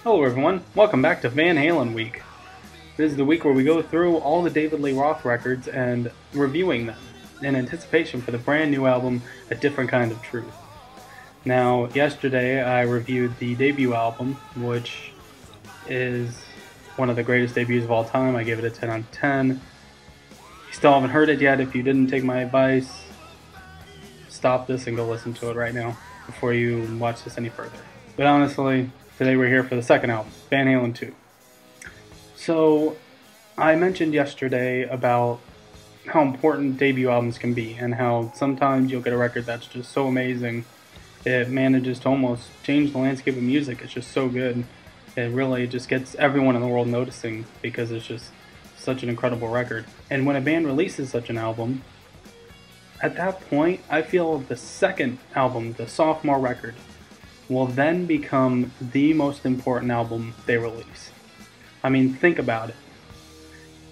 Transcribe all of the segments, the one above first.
Hello everyone, welcome back to Van Halen Week. This is the week where we go through all the David Lee Roth records and reviewing them in anticipation for the brand new album, A Different Kind of Truth. Now, yesterday I reviewed the debut album, which is one of the greatest debuts of all time. I gave it a 10 out of 10. You still haven't heard it yet. If you didn't take my advice, stop this and go listen to it right now before you watch this any further. But honestly, today we're here for the second album, Van Halen II. So, I mentioned yesterday about how important debut albums can be and how sometimes you'll get a record that's just so amazing it manages to almost change the landscape of music. It's just so good. It really just gets everyone in the world noticing because it's just such an incredible record. And when a band releases such an album, at that point, I feel the second album, the sophomore record, will then become the most important album they release. I mean, think about it.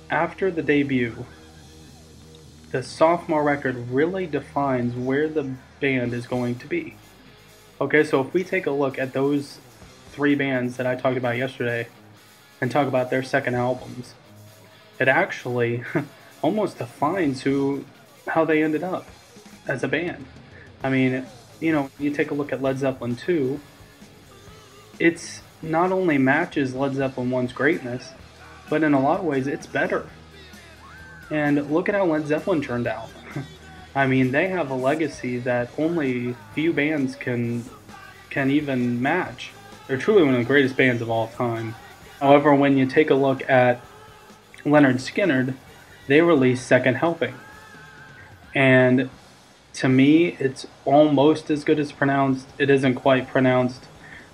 After the debut, the sophomore record really defines where the band is going to be. Okay, so if we take a look at those three bands that I talked about yesterday and talk about their second albums, it actually almost defines how they ended up as a band. I mean, you take a look at Led Zeppelin II, it's not only matches Led Zeppelin 1's greatness, but in a lot of ways it's better. And look at how Led Zeppelin turned out. I mean, they have a legacy that only few bands can even match. They're truly one of the greatest bands of all time. However, when you take a look at Lynyrd Skynyrd, they released Second Helping. And to me, it's almost as good as pronounced. It isn't quite pronounced,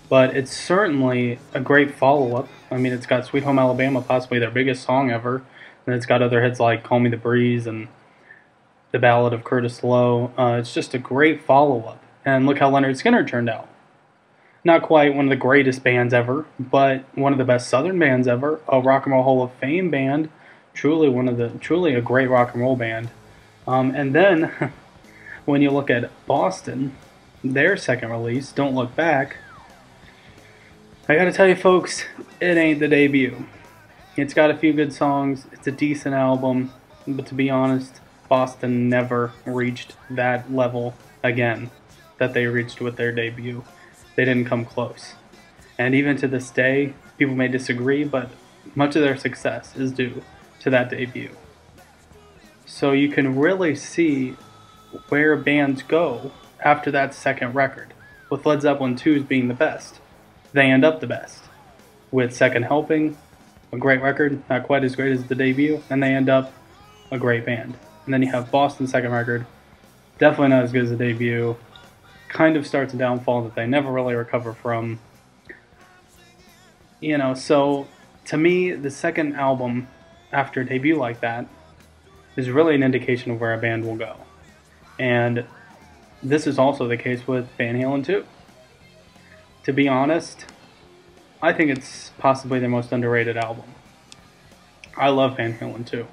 but it's certainly a great follow-up. I mean, it's got Sweet Home Alabama, possibly their biggest song ever. And it's got other hits like Call Me the Breeze and The Ballad of Curtis Lowe. It's just a great follow-up. And look how Lynyrd Skynyrd turned out. Not quite one of the greatest bands ever, but one of the best Southern bands ever. A Rock and Roll Hall of Fame band. Truly a great rock and roll band. And then, when you look at Boston, their second release, Don't Look Back, I gotta tell you folks, it ain't the debut. It's got a few good songs, it's a decent album, but to be honest, Boston never reached that level again that they reached with their debut. They didn't come close. And even to this day, people may disagree, but much of their success is due to that debut. So you can really see where bands go after that second record, with Led Zeppelin II's being the best. They end up the best. With Second Helping, a great record, not quite as great as the debut, and they end up a great band. And then you have Boston's second record, definitely not as good as the debut, kind of starts a downfall that they never really recover from. So to me, the second album after a debut like that is really an indication of where a band will go. And this is also the case with Van Halen II. To be honest, I think it's possibly their most underrated album. I love Van Halen II.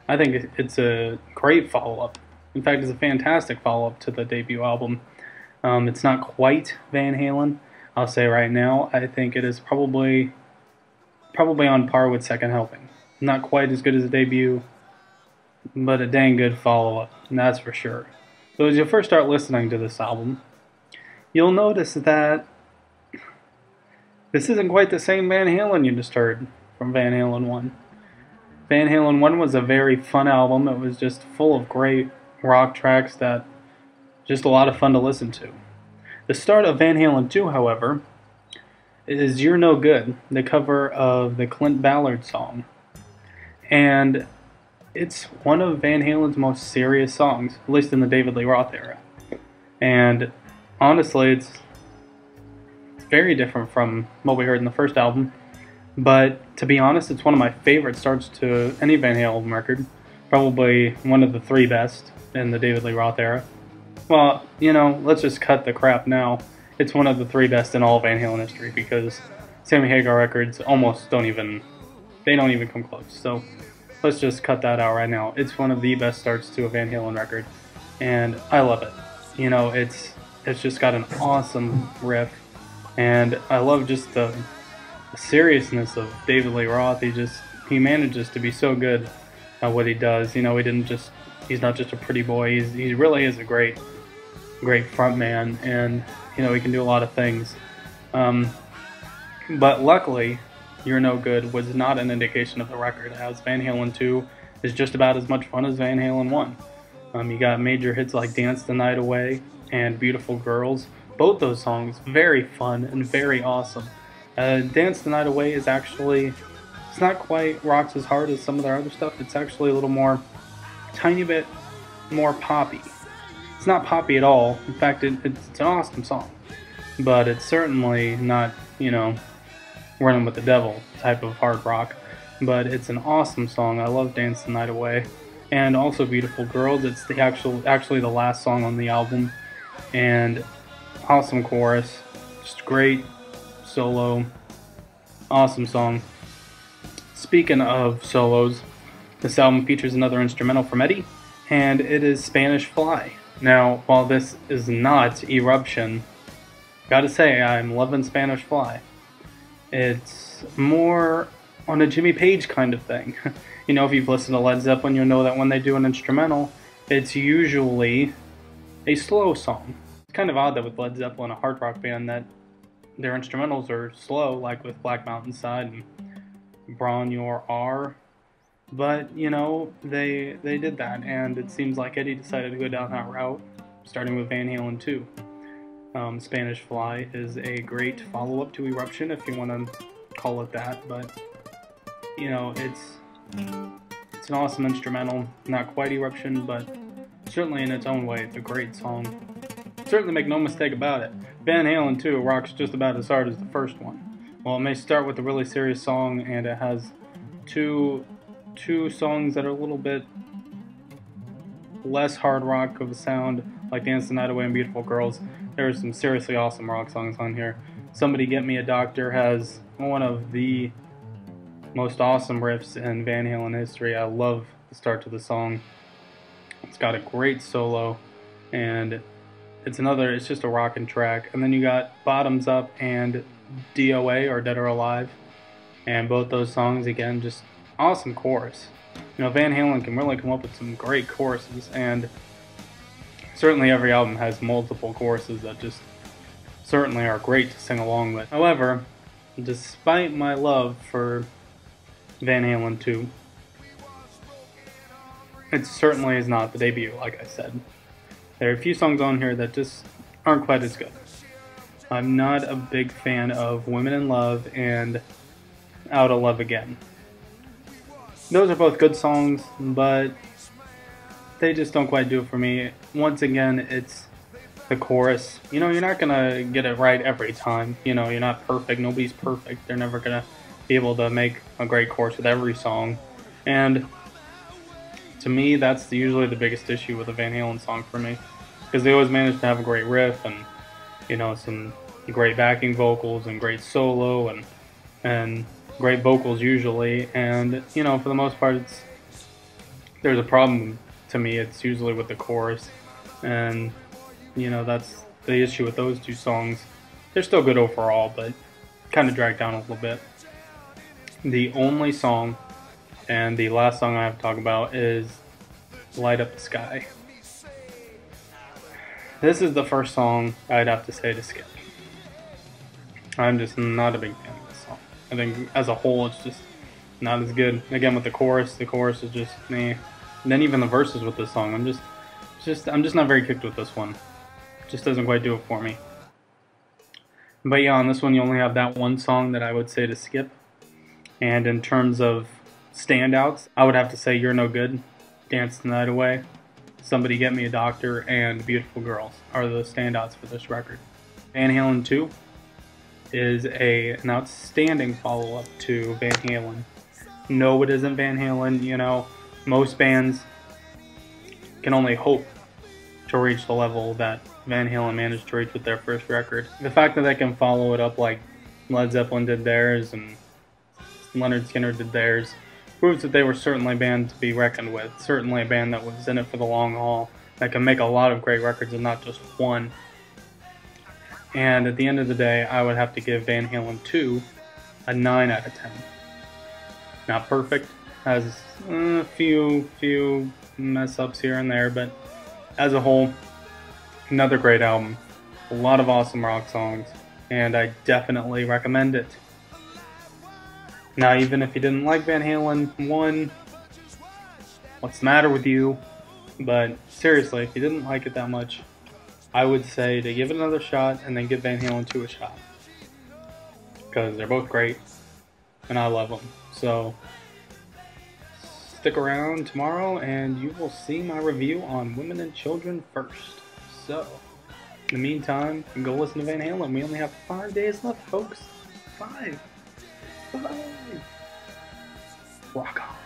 I think it's a great follow-up. In fact, it's a fantastic follow-up to the debut album. It's not quite Van Halen, I'll say right now. I think it is probably on par with Second Helping. Not quite as good as the debut, but a dang good follow-up, and that's for sure. So as you first start listening to this album, you'll notice that this isn't quite the same Van Halen you just heard from Van Halen 1. Van Halen 1 was a very fun album. It was just full of great rock tracks that just a lot of fun to listen to. The start of Van Halen 2, however, is You're No Good, the cover of the Clint Ballard song. And it's one of Van Halen's most serious songs, at least in the David Lee Roth era. And honestly, it's very different from what we heard in the first album. But to be honest, it's one of my favorite starts to any Van Halen record. Probably one of the three best in the David Lee Roth era. Well, let's just cut the crap now. It's one of the three best in all Van Halen history because Sammy Hagar records almost don't even come close. So let's just cut that out right now. It's one of the best starts to a Van Halen record, and I love it. It's just got an awesome riff, and I love just the the seriousness of David Lee Roth. He manages to be so good at what he does. You know, he's not just a pretty boy. He really is a great front man, and you know, he can do a lot of things. But luckily, You're No Good was not an indication of the record, as Van Halen II is just about as much fun as Van Halen 1. You got major hits like Dance the Night Away and Beautiful Girls. Both those songs, very fun and very awesome. Dance the Night Away is actually, it's not quite rocks as hard as some of their other stuff. It's actually a little more, tiny bit more poppy. It's not poppy at all. In fact, it's an awesome song. But it's certainly not, you know, Running with the Devil type of hard rock. But it's an awesome song. I love Dance the Night Away. And also Beautiful Girls. It's the actually the last song on the album. And awesome chorus. Just great solo. Awesome song. Speaking of solos, this album features another instrumental from Eddie, and it is Spanish Fly. Now, while this is not Eruption, gotta say, I'm loving Spanish Fly. It's more on a Jimmy Page kind of thing. You know, if you've listened to Led Zeppelin, you'll know that when they do an instrumental, it's usually a slow song. It's kind of odd that with Led Zeppelin, a hard rock band, that their instrumentals are slow, like with Black Mountainside and Brawn Your R. But, you know, they did that, and it seems like Eddie decided to go down that route, starting with Van Halen 2. Spanish Fly is a great follow-up to Eruption, if you want to call it that, but, you know, it's an awesome instrumental. Not quite Eruption, but certainly in its own way, it's a great song. Certainly make no mistake about it, Van Halen 2 rocks just about as hard as the first one. Well, it may start with a really serious song, and it has two songs that are a little bit less hard rock of a sound, like Dance the Night Away and Beautiful Girls. There are some seriously awesome rock songs on here. Somebody Get Me a Doctor has one of the most awesome riffs in Van Halen history. I love the start to the song. It's got a great solo, and it's just a rockin' track. And then you got Bottoms Up and DOA, or Dead or Alive, and both those songs, again, just awesome chorus. You know, Van Halen can really come up with some great choruses, and certainly every album has multiple choruses that just certainly are great to sing along with. However, despite my love for Van Halen 2, it certainly is not the debut, like I said. There are a few songs on here that just aren't quite as good. I'm not a big fan of Women in Love and Out of Love Again. Those are both good songs, but they just don't quite do it for me. Once again, it's the chorus. You know, you're not gonna get it right every time. You know, you're not perfect. Nobody's perfect. They're never gonna be able to make a great chorus with every song. And to me, that's usually the biggest issue with a Van Halen song for me, because they always manage to have a great riff and, you know, some great backing vocals and great solo and great vocals usually. And, you know, for the most part, there's a problem to me. It's usually with the chorus, and, you know, that's the issue with those two songs. They're still good overall, but kind of dragged down a little bit. The only song, and the last song I have to talk about, is Light Up the Sky. This is the first song I'd have to say to skip. I'm just not a big fan of this song. I think as a whole, it's just not as good. Again, with the chorus is just meh. And then even the verses with this song, I'm just not very kicked with this one. It just doesn't quite do it for me. But yeah, on this one, you only have that one song that I would say to skip. And in terms of standouts, I would have to say You're No Good, Dance the Night Away, Somebody Get Me a Doctor, and Beautiful Girls are the standouts for this record. Van Halen 2 is an outstanding follow-up to Van Halen. No, it isn't Van Halen. You know, most bands can only hope to reach the level that Van Halen managed to reach with their first record. The fact that they can follow it up like Led Zeppelin did theirs and Leonard Skinner did theirs proves that they were certainly a band to be reckoned with. Certainly a band that was in it for the long haul, that can make a lot of great records and not just one. And at the end of the day, I would have to give Van Halen 2 a 9 out of 10. Not perfect, has a few mess ups here and there, but as a whole, another great album. A lot of awesome rock songs, and I definitely recommend it. Now, even if you didn't like Van Halen 1, what's the matter with you? But seriously, if you didn't like it that much, I would say to give it another shot and then give Van Halen 2 a shot. Because they're both great, and I love them. So, stick around tomorrow and you will see my review on Women and Children first. So, in the meantime, go listen to Van Halen. We only have 5 days left, folks. 5. Bye. Rock on.